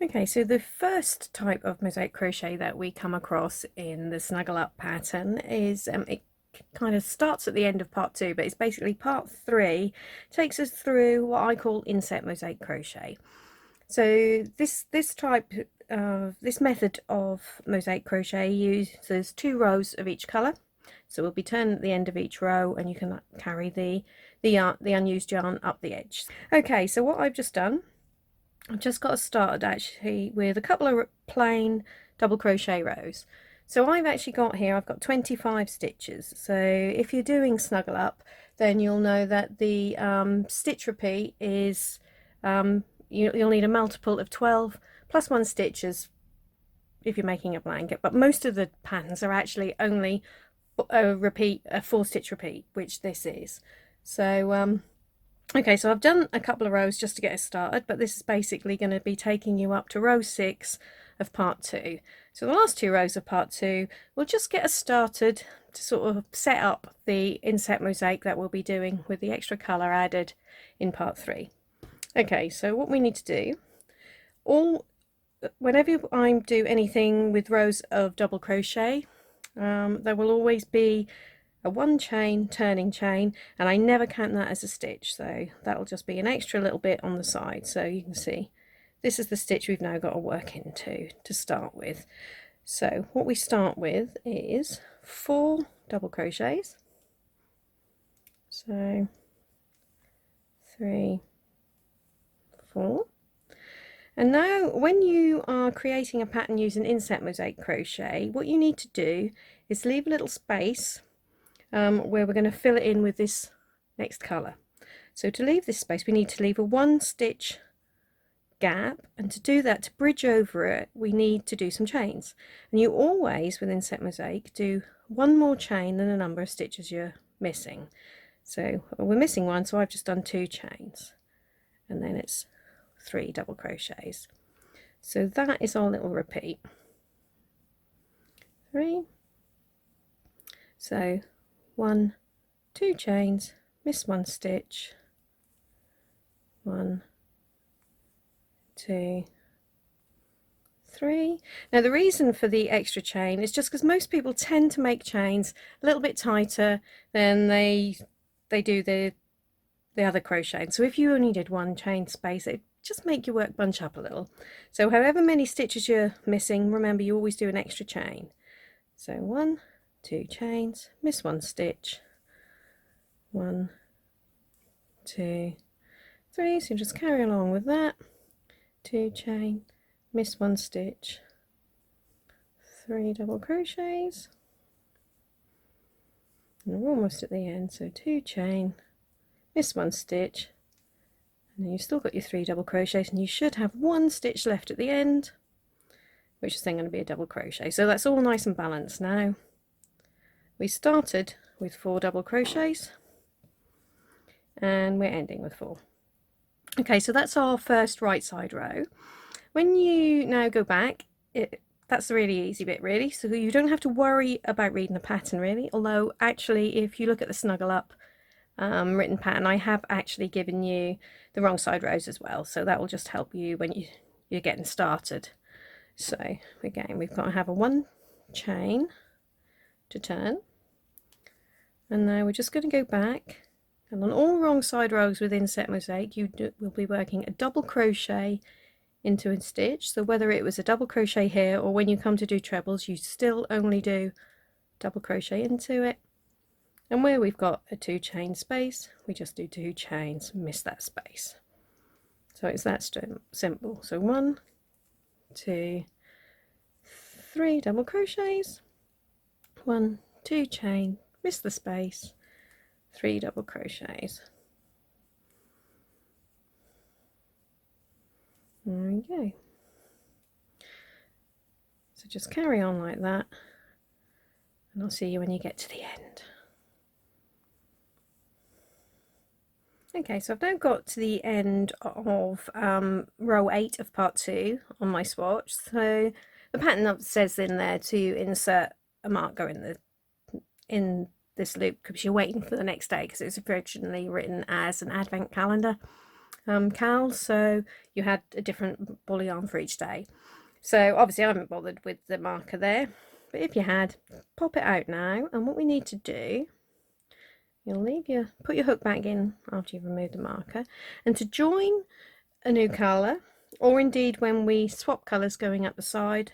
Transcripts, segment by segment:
Okay, so the first type of mosaic crochet that we come across in the Snuggle Up pattern is it kind of starts at the end of part 2, but it's basically part 3 takes us through what I call inset mosaic crochet. So this method of mosaic crochet uses 2 rows of each colour. So we'll be turning at the end of each row, and you can carry the unused yarn up the edge. Okay, so what I've just done, I've just got started actually with a couple of plain double crochet rows. So I've actually got here, I've got 25 stitches. So if you're doing Snuggle Up, then you'll know that the stitch repeat is, you'll need a multiple of 12 plus 1 stitches if you're making a blanket, but most of the patterns are actually only a 4 stitch repeat, which this is. So okay, so I've done a couple of rows just to get us started, but this is basically going to be taking you up to row 6 of part 2. So the last 2 rows of part 2 will just get us started to sort of set up the inset mosaic that we'll be doing with the extra colour added in part 3. Okay, so what we need to do, whenever I do anything with rows of double crochet, there will always be a 1 chain turning chain, and I never count that as a stitch, so that'll just be an extra little bit on the side. So you can see this is the stitch we've now got to work into to start with. So what we start with is 4 double crochets, so 3, 4. And now when you are creating a pattern using inset mosaic crochet, what you need to do is leave a little space where we're going to fill it in with this next colour. So to leave this space, we need to leave a 1 stitch gap, and to do that, to bridge over it, we need to do some chains. And you always, with inset mosaic, do 1 more chain than the number of stitches you're missing. So we're missing 1, so I've just done 2 chains, and then it's 3 double crochets. So that is our little repeat. 3. So 1, 2 chains, miss 1 stitch, 1, 2, 3. Now the reason for the extra chain is just because most people tend to make chains a little bit tighter than they do the other crochet. So if you only did 1 chain space, it just make your work bunch up a little. So however many stitches you're missing, remember you always do an extra chain. So 1, 2 chains, miss 1 stitch, 1, 2, 3. So just carry along with that. 2 chain, miss 1 stitch, 3 double crochets, and we're almost at the end. So 2 chain, miss 1 stitch, and then you've still got your 3 double crochets, and you should have 1 stitch left at the end, which is then going to be a double crochet. So that's all nice and balanced now. We started with 4 double crochets, and we're ending with 4. Okay, so that's our first right side row. When you now go back, that's the really easy bit really, so you don't have to worry about reading the pattern really, although actually if you look at the Snuggle Up written pattern, I have actually given you the wrong side rows as well, so that will just help you when you're getting started. So again, we've got to have a 1 chain to turn, and now we're just going to go back, and on all wrong side rows with inset mosaic you will be working a double crochet into a stitch. So whether it was a double crochet here or when you come to do trebles, you still only do double crochet into it, and where we've got a 2 chain space we just do 2 chains, miss that space. So it's that simple. So 1, 2, 3 double crochets, 1, 2 chain, miss the space, 3 double crochets. There we go. So just carry on like that, and I'll see you when you get to the end. Okay, so I've now got to the end of row 8 of part 2 on my swatch. So the pattern says in there to insert a marker in this loop because you're waiting for the next day, because it's originally written as an advent calendar cal, so you had a different bully on for each day. So obviously I haven't bothered with the marker there, but if you had, pop it out now, and what we need to do, you'll put your hook back in after you've removed the marker, and to join a new colour, or indeed when we swap colours going up the side,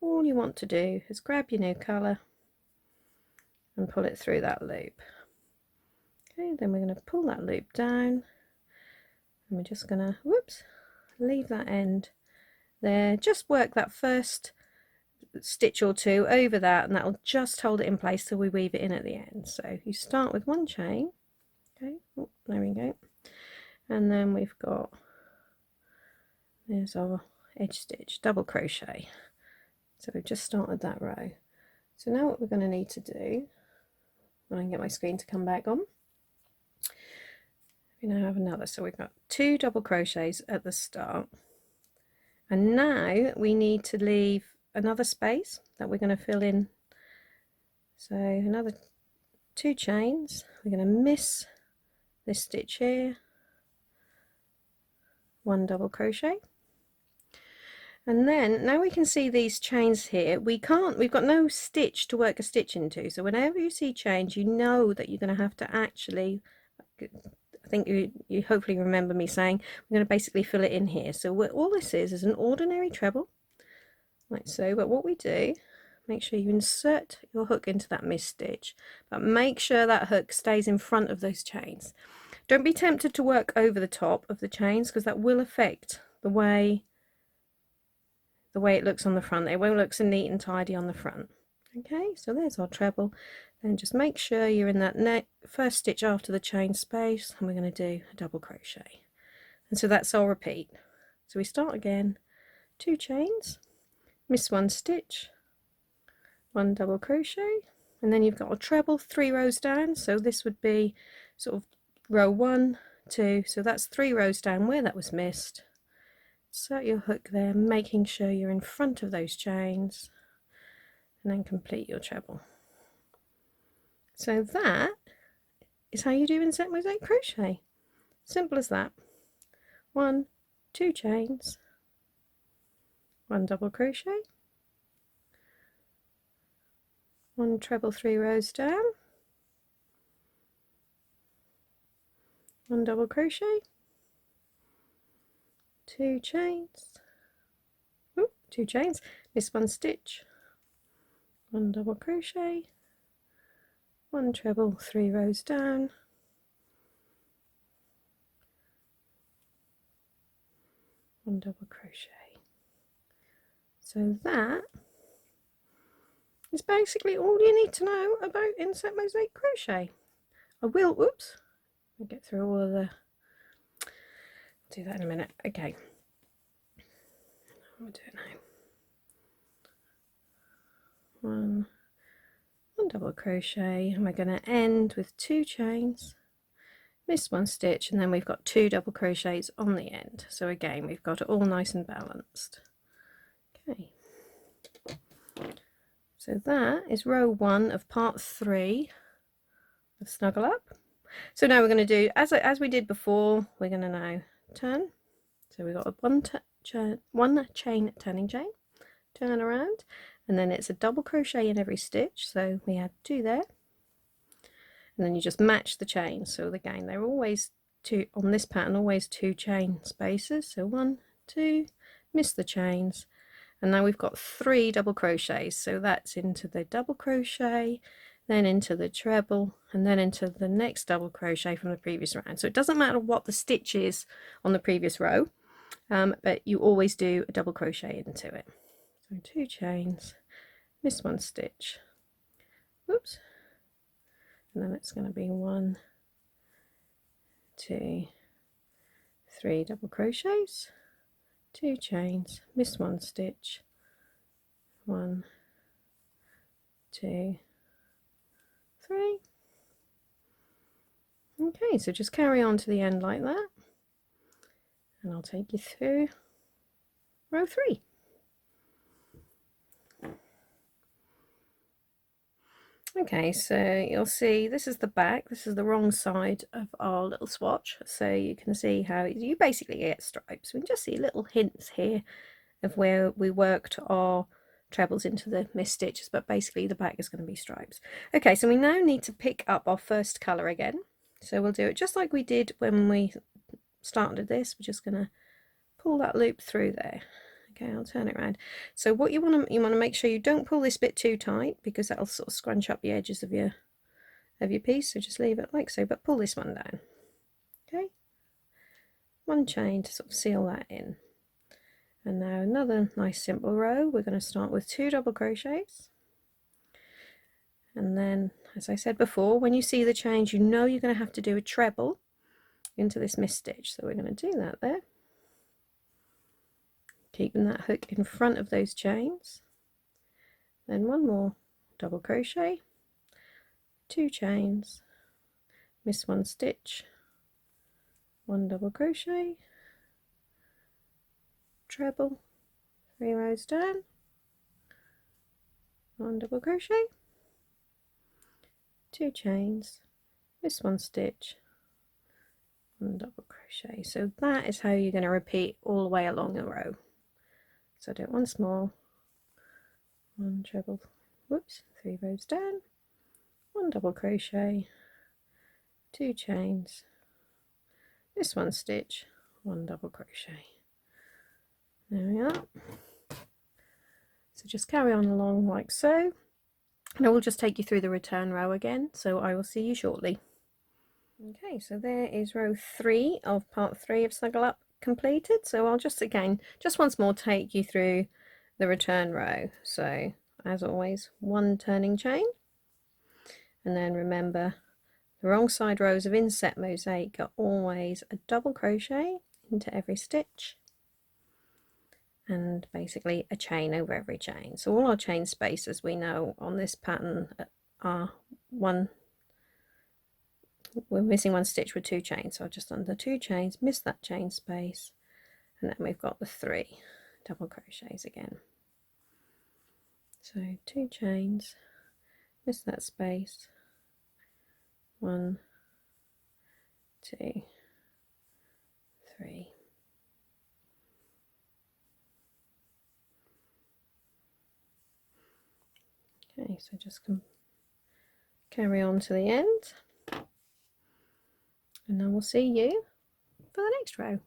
all you want to do is grab your new colour and pull it through that loop. Okay, then we're going to pull that loop down, and we're just going to, whoops, leave that end there. Just work that first stitch or two over that, and that'll just hold it in place till we weave it in at the end. So you start with 1 chain, okay, oh, there we go, and then we've got, there's our edge stitch, double crochet. So we've just started that row. So now what we're going to need to do, when I can get my screen to come back on, we now have another, so we've got 2 double crochets at the start, and now we need to leave another space that we're going to fill in. So another 2 chains, we're going to miss this stitch here, 1 double crochet, and then now we can see these chains here. We've got no stitch to work a stitch into, so whenever you see chains, you know that you're going to have to actually, I think you hopefully remember me saying we're going to basically fill it in here. So all this is an ordinary treble, like so, but what we do, make sure you insert your hook into that missed stitch, but make sure that hook stays in front of those chains. Don't be tempted to work over the top of the chains, because that will affect the way it looks on the front. It won't look so neat and tidy on the front. Okay, so there's our treble. Then just make sure you're in that first stitch after the chain space, and we're going to do a double crochet. And so that's our repeat. So we start again, 2 chains, miss 1 stitch, 1 double crochet, and then you've got a treble 3 rows down. So this would be sort of row 1, 2, so that's 3 rows down where that was missed. Insert your hook there, making sure you're in front of those chains, and then complete your treble. So that is how you do inset mosaic crochet. Simple as that. 1, 2 chains, 1 double crochet, 1 treble 3 rows down, 1 double crochet, 2 chains, 2 chains, miss 1 stitch, 1 double crochet, 1 treble 3 rows down, 1 double crochet. So that is basically all you need to know about inset mosaic crochet. I will, whoops, I'll get through all of the, I'll do that in a minute. Okay, I'm going to do it now. 1 double crochet, and we're going to end with 2 chains, miss 1 stitch, and then we've got 2 double crochets on the end. So again, we've got it all nice and balanced. Okay, so that is row 1 of part 3 of Snuggle Up. So now we're going to do as we did before. We're going to now turn. So we've got a 1 chain turning chain, turn around, and then it's a double crochet in every stitch. So we had 2 there, and then you just match the chains. So again, they're always 2 on this pattern, always 2 chain spaces. So 1, 2, miss the chains, and now we've got 3 double crochets. So that's into the double crochet, then into the treble, and then into the next double crochet from the previous round. So it doesn't matter what the stitch is on the previous row, but you always do a double crochet into it. So 2 chains, miss one stitch, whoops, and then it's going to be 1, 2, 3 double crochets, 2 chains, miss one stitch, 1, 2, 3. Okay, so just carry on to the end like that, and I'll take you through row 3. Okay, so you'll see this is the back, this is the wrong side of our little swatch, so you can see how you basically get stripes. We can just see little hints here of where we worked our trebles into the missed stitches, but basically the back is going to be stripes. Okay, so we now need to pick up our first colour again, so we'll do it just like we did when we started this. We're just going to pull that loop through there. Okay, I'll turn it around. So what you want to make sure you don't pull this bit too tight, because that'll sort of scrunch up the edges of your piece. So just leave it like so, but pull this one down. Okay, one chain to sort of seal that in. And now another nice simple row. We're going to start with 2 double crochets, and then, as I said before, when you see the change, you know you're going to have to do a treble into this missed stitch. So we're going to do that there, keeping that hook in front of those chains. Then one more double crochet, 2 chains, miss one stitch, 1 double crochet, treble, 3 rows down, 1 double crochet, 2 chains, miss one stitch, 1 double crochet. So that is how you're going to repeat all the way along the row. So do it once more, 1 treble, whoops, 3 rows down, 1 double crochet, 2 chains, miss one stitch, 1 double crochet. There we are. So just carry on along like so, and I will just take you through the return row again, so I will see you shortly. Okay, so there is row 3 of part 3 of Snuggle Up completed. So I'll just once more take you through the return row. So as always, 1 turning chain, and then remember the wrong side rows of inset mosaic are always a double crochet into every stitch, and basically a chain over every chain. So all our chain spaces we know on this pattern are we're missing 1 stitch with 2 chains, so I've just done the 2 chains, miss that chain space, and then we've got the 3 double crochets again. So 2 chains, miss that space, 1, 2, 3. Okay, so just carry on to the end, and then we'll see you for the next row.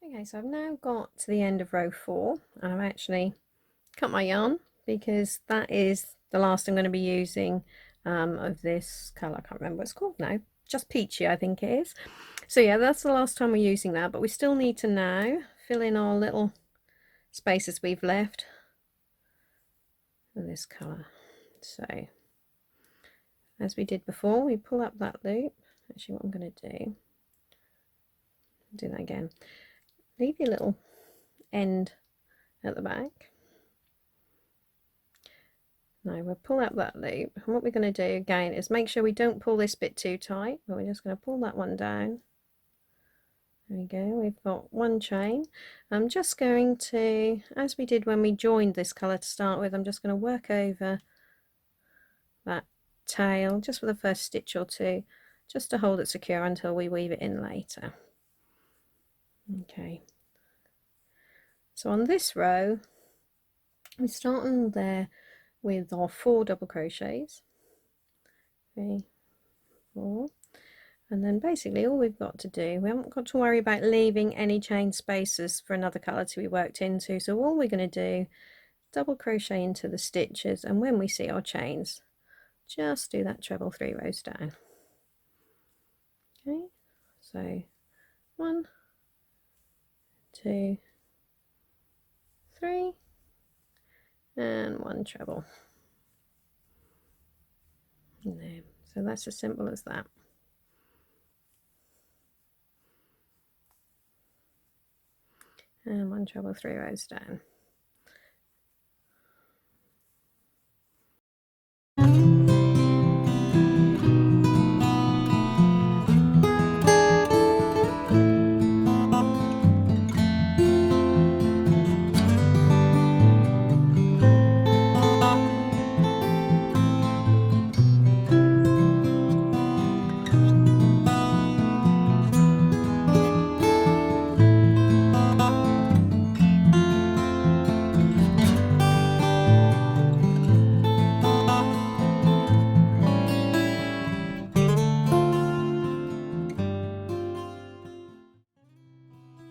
Okay, so I've now got to the end of row 4, and I've actually cut my yarn because that is the last I'm going to be using of this colour. I can't remember what it's called now, just peachy I think it is. So yeah, that's the last time we're using that, but we still need to now fill in our little spaces we've left with this colour. So as we did before, we pull up that loop. Actually, what I'm going to do that again, leave your little end at the back. Now we'll pull up that loop, and what we're going to do again is make sure we don't pull this bit too tight, but we're just going to pull that one down. There we go, we've got 1 chain. I'm just going to, as we did when we joined this colour to start with, I'm just going to work over that tail just for the first stitch or 2, just to hold it secure until we weave it in later. Okay, so on this row we start on there with our 4 double crochets, 3, 4, and then basically all we've got to do, we haven't got to worry about leaving any chain spaces for another colour to be worked into. So all we're going to do, double crochet into the stitches, and when we see our chains, just do that treble 3 rows down. Okay, so 1, 2, 3, and 1 treble. There. So that's as simple as that. And 1 treble, 3 rows down.